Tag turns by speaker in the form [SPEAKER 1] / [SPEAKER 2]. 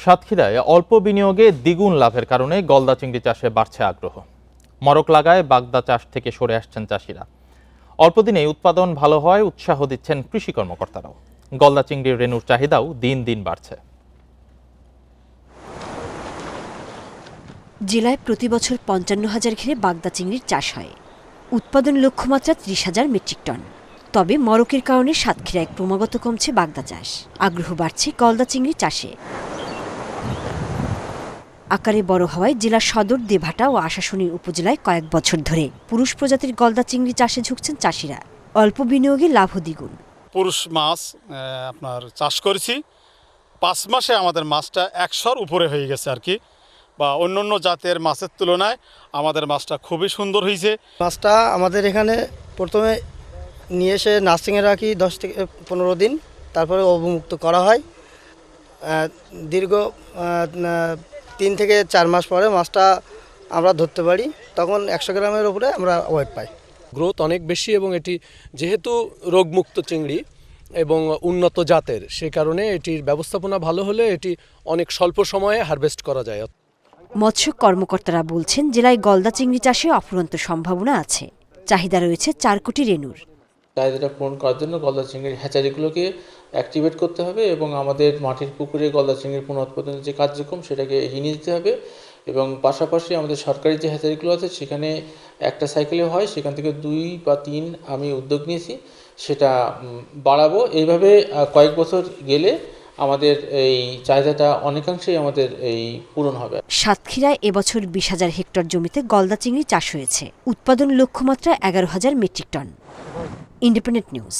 [SPEAKER 1] সাতক্ষীরায় অল্প বিনিয়োগে দ্বিগুণ লাভের কারণে গলদা চিংড়ি চাষে বাড়ছে আগ্রহ। মরক লাগায় বাগদা চাষ থেকে সরে আসছেন চাষিরা। অল্প দিনেই উৎপাদন ভালো হওয়ায় উৎসাহ দিচ্ছেন কৃষি কর্মকর্তারাও। গলদা চিংড়ির রেণুর চাহিদাও দিন দিন বাড়ছে।
[SPEAKER 2] জেলায় প্রতি বছর ৫৫,০০০ ঘিরে বাগদা চিংড়ির চাষ হয়। উৎপাদন লক্ষ্যমাত্রা ৩০,০০০ মেট্রিক টন। তবে মরকের কারণে সাতক্ষীরায় ক্রমাগত কমছে বাগদা চাষ। আগ্রহ বাড়ছে গলদা চিংড়ি চাষে। আকারে বড় হওয়ায় জেলার সদর, দেভাটা ও আশাশুনি উপজেলায় কয়েক বছর ধরে পুরুষ প্রজাতির গলদা চিংড়ি চাষে ঝুঁকছেন চাষিরা। অল্প বিনিয়োগে লাভও দ্বিগুণ।
[SPEAKER 3] পুরুষ মাছ আপনার চাষ করেছি, 5 মাসে আমাদের মাছটা 100-র উপরে হয়ে গেছে আর কি, বা অন্য জাতের মাছের তুলনায় আমাদের মাছটা খুবই সুন্দর হয়েছে।
[SPEAKER 4] মাছটা আমাদের এখানে প্রথমে নিয়ে এসে নার্সিংয়ে রাখি 10 থেকে 15 দিন, তারপরে অবমুক্ত করা হয়। দীর্ঘ 3 থেকে 4 মাস পরে মাছটা আমরা ধরতে পারি, তখন 100 গ্রামের উপরে আমরা ওয়েট পাই।
[SPEAKER 5] গ্রোথ অনেক বেশি এবং এটি যেহেতু রোগমুক্ত চিংড়ি এবং উন্নত জাতের, সে কারণে এটির ব্যবস্থাপনা ভালো হলে এটি অনেক স্বল্প সময়ে হারভেস্ট করা যায়।
[SPEAKER 2] মৎস্য কর্মকর্তারা বলছেন, জেলায় গলদা চিংড়ি চাষে অফুরন্ত সম্ভাবনা আছে। চাহিদা রয়েছে 4 কোটি রেণুর।
[SPEAKER 6] চাহিদাটা পূরণ করার জন্য গলদা চিংড়ির হ্যাচারিগুলোকে অ্যাক্টিভেট করতে হবে এবং আমাদের মাটির পুকুরে গলদা চিংড়ির পুনঃউৎপাদনের যে কার্যক্রম সেটাকে এগিয়ে নিয়ে যেতে হবে। এবং পাশাপাশি আমাদের সরকারি যে হ্যাচারিগুলো আছে সেখানে একটা সাইকেলে হয়, সেখান থেকে 2 বা 3 আমি উদ্যোগ নিয়েছি, সেটা বাড়াবো। এইভাবে কয়েক বছর গেলে আমাদের এই চাহিদাটা অনেকাংশেই আমাদের এই পূরণ হবে।
[SPEAKER 2] সাতক্ষীরায় এবছর 20,000 হেক্টর জমিতে গলদা চিংড়ি চাষ হয়েছে। উৎপাদন লক্ষ্যমাত্রা 11,000 মেট্রিক টন। Independent news.